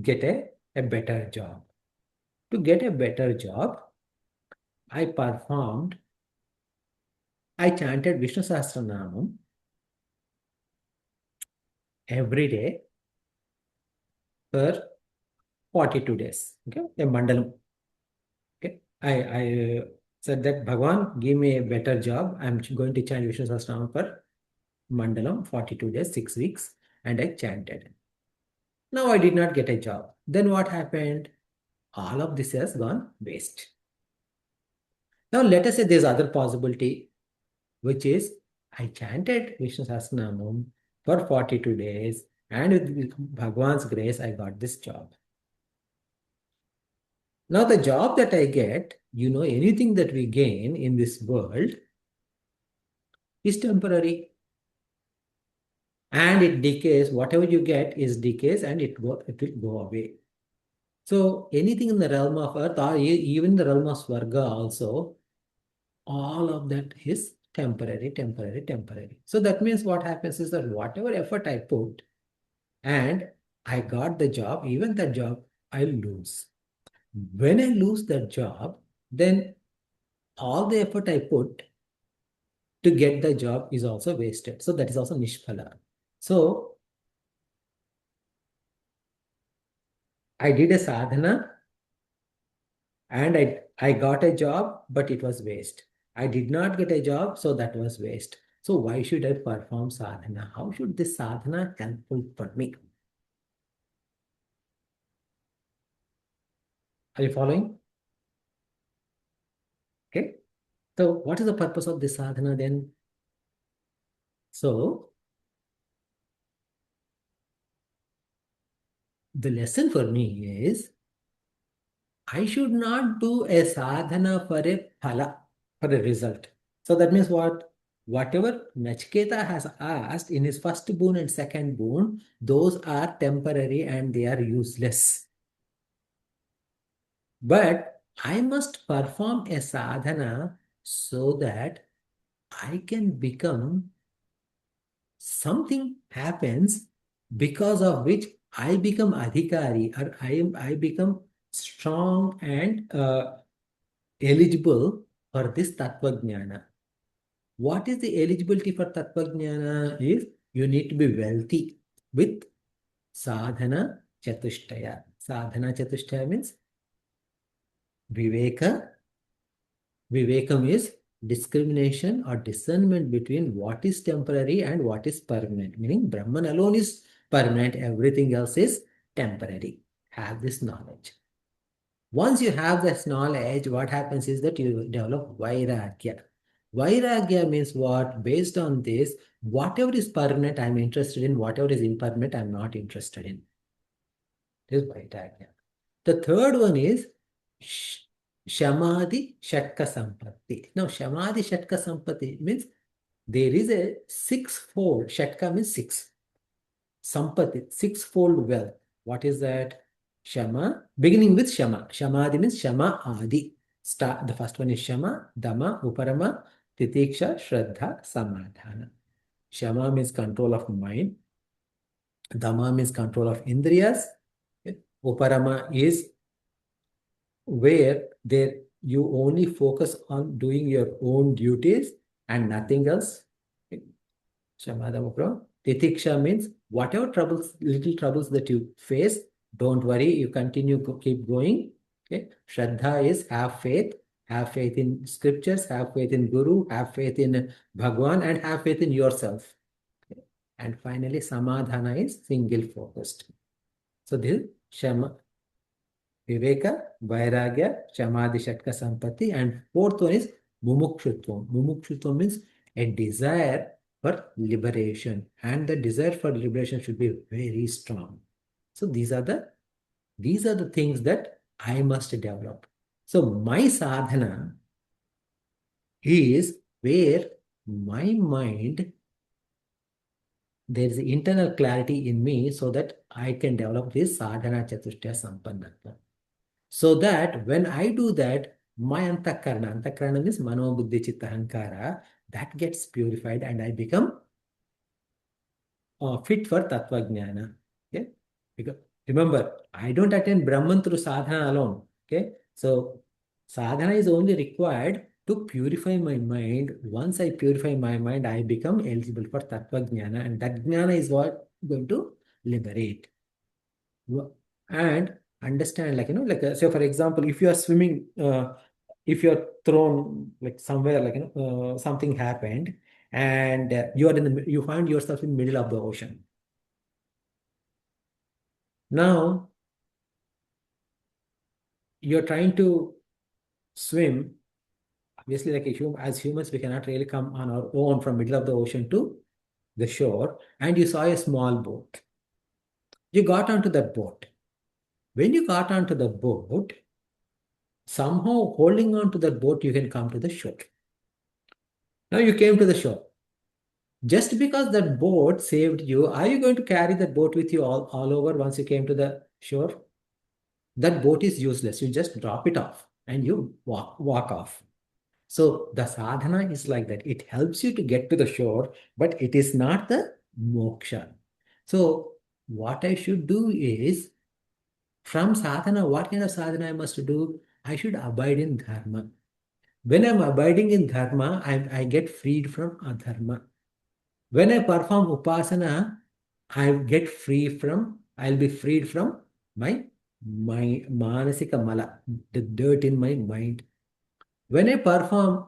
get a better job. To get a better job, I chanted Vishnu Sahasranamam every day for 42 days. Okay, a mandalam. Okay, I said that Bhagwan, give me a better job. I'm going to chant Vishnu Sahasranam for mandalam 42 days, 6 weeks, and I chanted. Now I did not get a job. Then what happened? All of this has gone waste. Now let us say there's other possibility, which is I chanted Vishnu Sahasranamam for 42 days, and with Bhagwan's grace, I got this job. Now the job that I get, anything that we gain in this world is temporary. And it decays. Whatever you get is decays and it will go away. So anything in the realm of earth or even the realm of Swarga also, all of that is temporary, temporary, temporary. So that means what happens is that whatever effort I put and I got the job, even that job I lose. When I lose that job, then all the effort I put to get the job is also wasted. So that is also nishphala. So I did a sadhana and I got a job, but it was waste. I did not get a job, so that was waste. So why should I perform sadhana? How should this sadhana helpful for me? Are you following? Okay. So what is the purpose of this sadhana then? So the lesson for me is I should not do a sadhana for a phala, for a result. So that means what? Whatever Nachiketa has asked in his first boon and second boon, those are temporary and they are useless. But I must perform a sadhana so that I can become something happens because of which I become adhikari or I become strong and eligible for this tattva jnana. What is the eligibility for tattva jnana is you need to be wealthy with sadhana chatushtaya. Sadhana chatushtaya means Viveka. Vivekam is discrimination or discernment between what is temporary and what is permanent. Meaning Brahman alone is permanent, everything else is temporary. Have this knowledge. Once you have this knowledge, what happens is that you develop Vairagya. Vairagya means what? Based on this, whatever is permanent, I'm interested in. Whatever is impermanent, I'm not interested in. This is Vairagya. The third one is Shamadhi Shatka Sampatti. Now, Shamadhi Shatka Sampatti means there is a sixfold. Shatka means six. Sampatti, sixfold wealth. What is that? Shama, beginning with Shama. Shamadhi means Shama Adi. Start, the first one is Shama, Dama, Uparama, Titiksha, Shraddha, Samadhana. Shama means control of mind. Dama means control of Indriyas. Uparama is where there you only focus on doing your own duties and nothing else. Shamadhamukra. Titiksha means whatever troubles, little troubles that you face, don't worry, you continue, keep going. Okay. Shraddha is have faith in scriptures, have faith in Guru, have faith in Bhagwan, and have faith in yourself. Okay. And finally, Samadhana is single focused. So this is Shama, Viveka, Vairagya, Shamadhi, Shatka, Sampatti, and fourth one is Mumukshutvam. Mumukshutvam means a desire for liberation, and the desire for liberation should be very strong. So these are the things that I must develop. So my sadhana is where my mind, there is internal clarity in me so that I can develop this sadhana chatushtaya sampannatva. So that when I do that, my antakarana means mano buddhi chitta ahankara, that gets purified and I become fit for tattva jnana. Okay? Because remember, I don't attain Brahman through sadhana alone. Okay? So sadhana is only required to purify my mind. Once I purify my mind, I become eligible for tattva jnana, and that jnana is what going to liberate. And understand, like, say for example, if you are swimming, if you're thrown like somewhere, like, something happened, and you find yourself in the middle of the ocean. Now, you're trying to swim. Obviously, like as humans, we cannot really come on our own from middle of the ocean to the shore, and you saw a small boat. You got onto that boat. When you got onto the boat, somehow holding on to that boat, you can come to the shore. Now you came to the shore. Just because that boat saved you, are you going to carry that boat with you all over once you came to the shore? That boat is useless. You just drop it off and you walk off. So the sadhana is like that. It helps you to get to the shore, but it is not the moksha. So what I should do is, from sadhana, what kind of sadhana I must do? I should abide in dharma. When I'm abiding in dharma, I get freed from adharma. When I perform upasana, I'll be freed from my manasika mala, the dirt in my mind. When I perform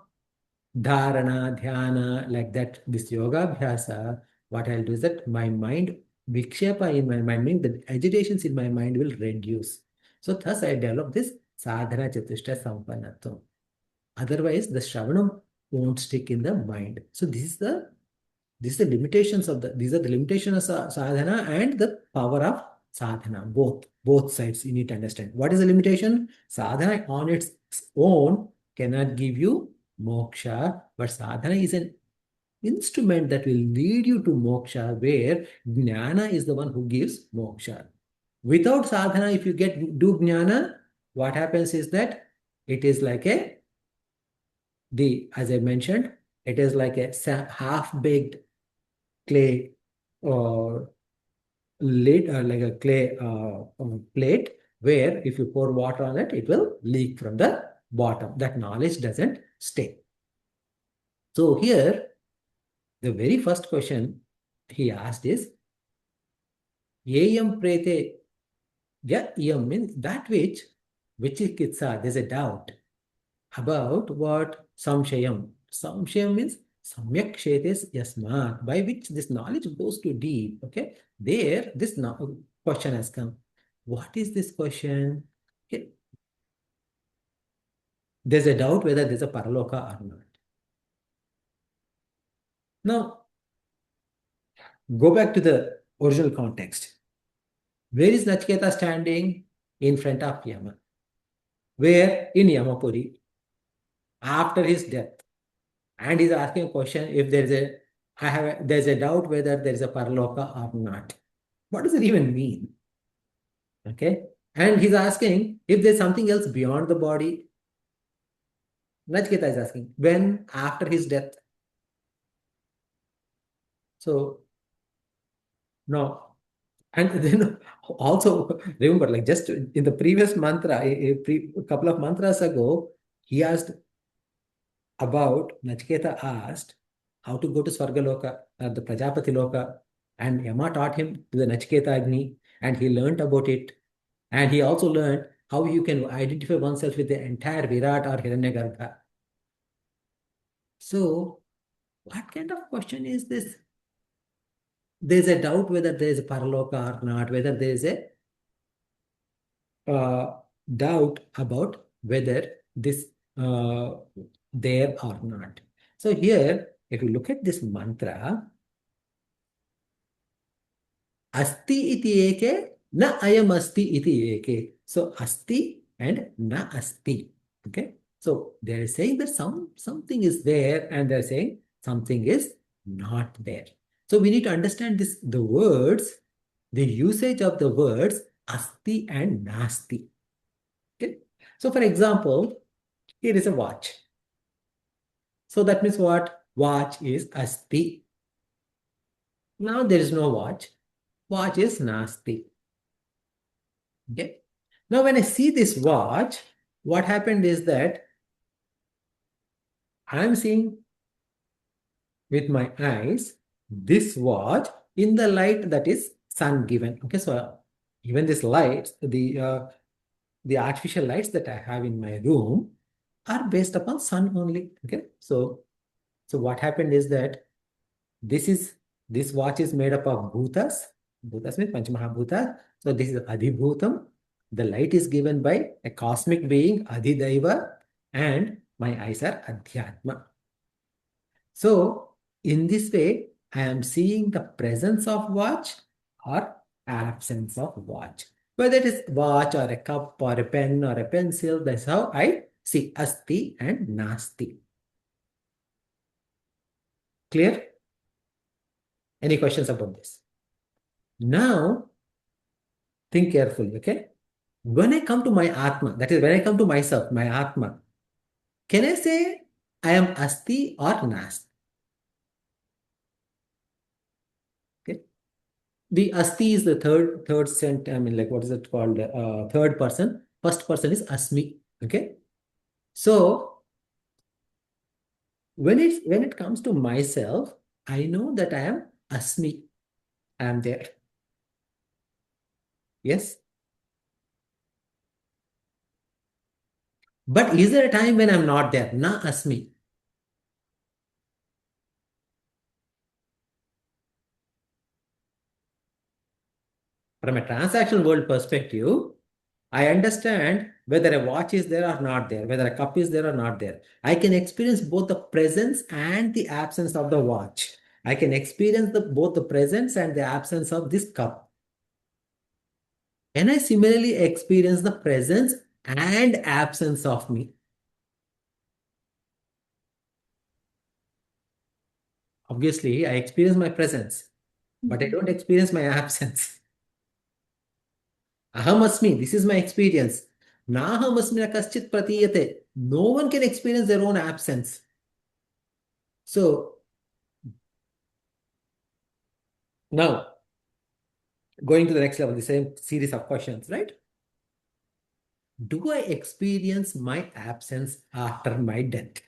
dharana, dhyana, like that, this yoga abhyasa, what I'll do is that my mind, vikshepa in my mind, meaning the agitations in my mind will reduce. So thus I develop this sadhana chatushtaya sampannatvam. Otherwise, the shravanam won't stick in the mind. So these are the limitations of these are the limitations of sadhana and the power of sadhana. Both sides you need to understand. What is the limitation? Sadhana on its own cannot give you moksha, but sadhana is an instrument that will lead you to moksha, where jnana is the one who gives moksha. Without sadhana, if you do jnana, what happens is that it is like as I mentioned, it is like a half-baked clay or lid, like a clay plate, where if you pour water on it, it will leak from the bottom. That knowledge doesn't stay. So here, the very first question he asked is, Yayam prete, ya yam means that which Vichikitsa, there's a doubt about what? Samshayam. Samshayam means samyak shetes yasma, by which this knowledge goes too deep. Okay, there this question has come. What is this question? Okay. There's a doubt whether there's a paraloka or not. Now, go back to the original context. Where is Nachiketa standing? In front of Yama. Where? In Yamapuri. After his death. And he's asking a question if there's a doubt whether there is a paraloka or not. What does it even mean? Okay. And he's asking if there's something else beyond the body. Nachiketa is asking when? After his death. So, no. And then also remember, like just in the previous mantra, a couple of mantras ago, he asked about, Nachiketa asked how to go to Svargaloka, the Prajapati Loka, and Yama taught him to the Nachiketa Agni, and he learned about it. And he also learned how you can identify oneself with the entire Virat or Hiranyagarbha. So, what kind of question is this? There's a doubt whether there is a Paraloka or not, whether there is a doubt about whether this there or not. So here, if you look at this mantra, asti iti eke, na ayam asti iti eke. So asti and na asti. Okay. So they're saying that something is there, and they're saying something is not there. So we need to understand this, the words, the usage of the words asti and nasti. Okay. So for example, here is a watch. So that means what? Watch is asti. Now there is no watch. Watch is nasti. Okay. Now when I see this watch, what happened is that I'm seeing with my eyes this watch in the light that is sun given. Okay, so even this light, the artificial lights that I have in my room are based upon sun only. Okay, so what happened is that this watch is made up of bhutas. Bhutas means Panchamahabhuta. So this is Adhibhutam. The light is given by a cosmic being, Adhidaiva, and my eyes are Adhyatma. So in this way, I am seeing the presence of watch or absence of watch. Whether it is watch or a cup or a pen or a pencil, that's how I see asti and nasti. Clear? Any questions about this? Now, think carefully, okay? When I come to my Atma, that is when I come to myself, my Atma, can I say I am asti or nasti? Okay. The asti is the third cent, I mean, like, what is it called? Third person. First person is asmi. Okay. So when it comes to myself, I know that I am asmi. I am there. Yes. But is there a time when I'm not there? Na asmi. From a transactional world perspective, I understand whether a watch is there or not there, whether a cup is there or not there. I can experience both the presence and the absence of the watch. I can experience both the presence and the absence of this cup. Can I similarly experience the presence and absence of me? Obviously, I experience my presence, but I don't experience my absence. Aham asmi, this is my experience. Naham asmi na kaschit pratiyate. No one can experience their own absence. So, now, going to the next level, the same series of questions, right? Do I experience my absence after my death?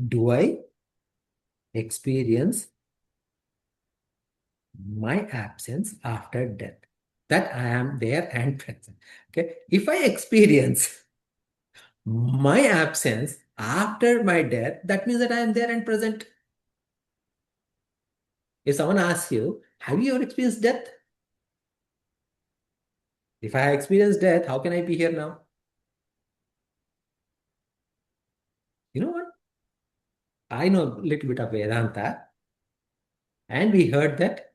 Do I experience my absence after death? that I am there and present. Okay. If I experience my absence after my death, that means that I am there and present. If someone asks you, have you ever experienced death? If I experienced death, how can I be here now? You know what? I know a little bit of Vedanta, and we heard that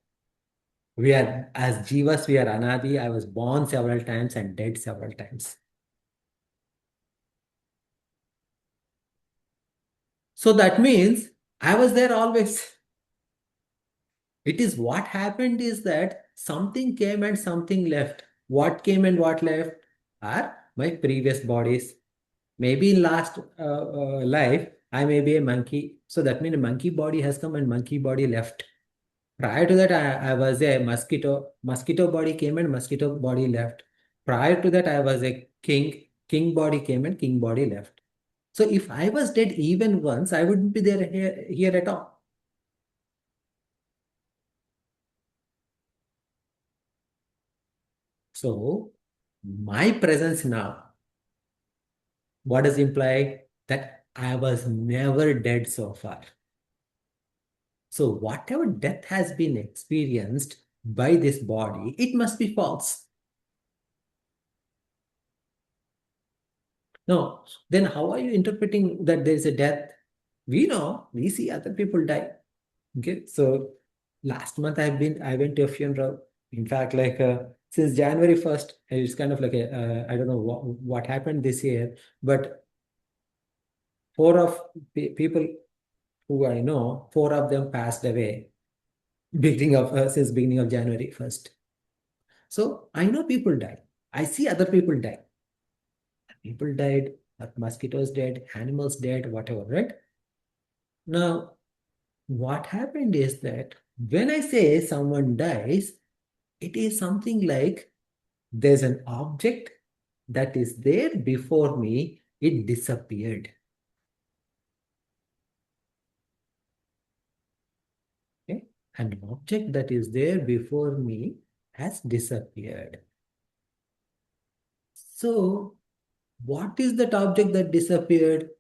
we are, as Jivas, we are Anadi. I was born several times and dead several times. So that means I was there always. It is what happened is that something came and something left. What came and what left are my previous bodies. Maybe in last life, I may be a monkey. So that means a monkey body has come and monkey body left. Prior to that, I was a mosquito. Mosquito body came and mosquito body left. Prior to that, I was a king. King body came and king body left. So if I was dead even once, I wouldn't be there here at all. So my presence now, what does imply? That I was never dead so far. So whatever death has been experienced by this body, it must be false. No, then how are you interpreting that there is a death? We know, we see other people die. Okay, so last month I went to a funeral. In fact, like since January 1st, it's kind of like a, I don't know what happened this year, but four of people who I know, four of them passed away since beginning of January 1st. So I know people die. I see other people die. People died, mosquitoes dead, animals dead, whatever, right? Now, what happened is that when I say someone dies, it is something like there's an object that is there before me, it disappeared. Okay? An object that is there before me has disappeared. So, what is that object that disappeared?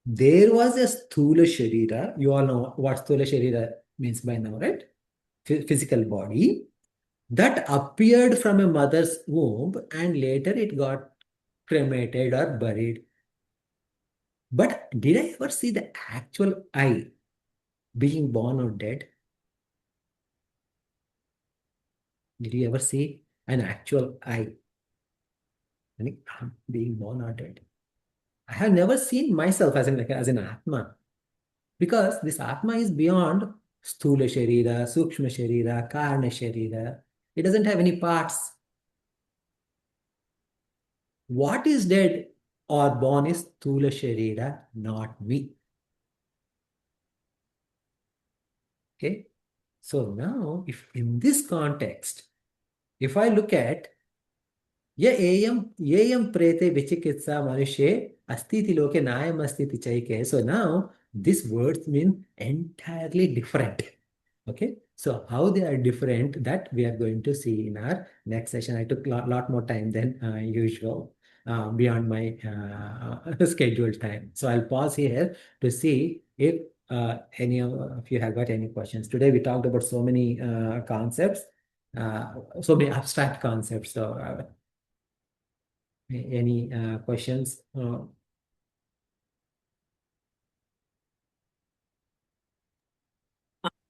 There was a Sthula Sharira. You all know what Sthula Sharira means by now, right? Physical body that appeared from a mother's womb and later it got cremated or buried. But did I ever see the actual I being born or dead? Did you ever see an actual I being born or dead? I have never seen myself as an Atma, because this Atma is beyond Sthula Sharira, Sukshma Sharira, Karna Sharira. It doesn't have any parts. What is dead or born is Sthula Sharira, not me. Okay. So now, if in this context, if I look at Yayam prete vichikitsa manushe astiti loke nayam astiti chaike. So now these words mean entirely different. Okay. So how they are different, that we are going to see in our next session. I took a lot more time than usual, beyond my scheduled time. So I'll pause here to see if any of you have got any questions. Today we talked about so many concepts, so many abstract concepts. So any questions?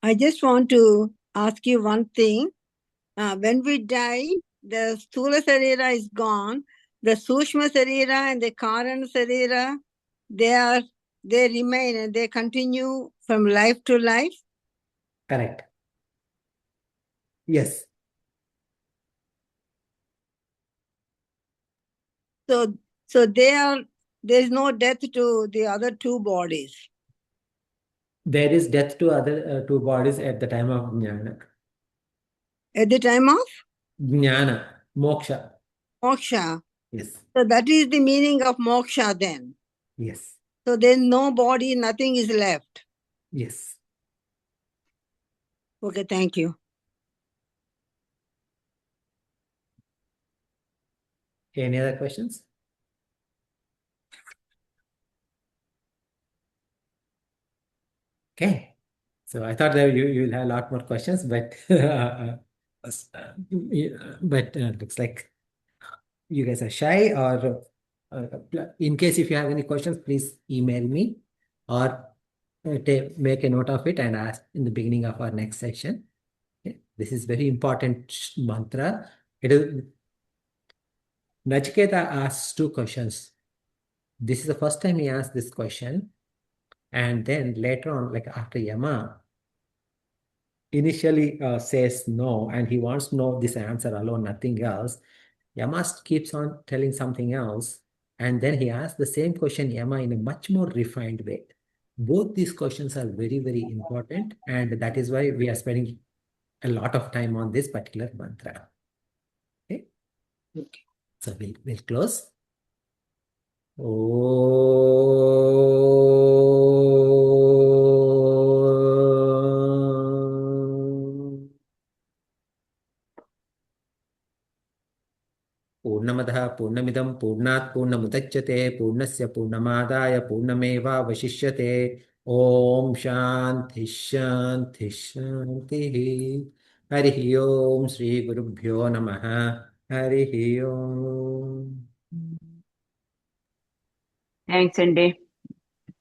I just want to ask you one thing. When we die, the Sthula Sarira is gone. The Sushma Sarira and the Karana Sarira, they remain and they continue from life to life. Correct. Yes. So there's no death to the other two bodies. There is death to other two bodies at the time of jnana. At the time of Jnana, moksha. moksha. Yes. So that is the meaning of moksha then. Yes. So there's no body, nothing is left. Yes. Okay, thank you. Any other questions? Okay. So I thought that you'll have a lot more questions, but looks like you guys are shy. Or in case if you have any questions, please email me or make a note of it and ask in the beginning of our next session. Okay. This is very important mantra. It is Nachiketa asks 2 questions. This is the first time he asked this question, and then later on, like after Yama initially says no, and he wants to know this answer alone, nothing else. Yama keeps on telling something else, and then he asks the same question Yama in a much more refined way. Both these questions are very, very important, and that is why we are spending a lot of time on this particular mantra. Okay, so we'll close. पूर्णमदः पूर्णमिदं पूर्णात् पूर्णमुदच्यते पूर्णस्य पूर्णमादाय पूर्णमेवावशिष्यते ॐ शान्ति शान्ति शान्तिः हरिः ॐ श्रीगुरुभ्यो नमः हरिः ॐ Thanks, Andy.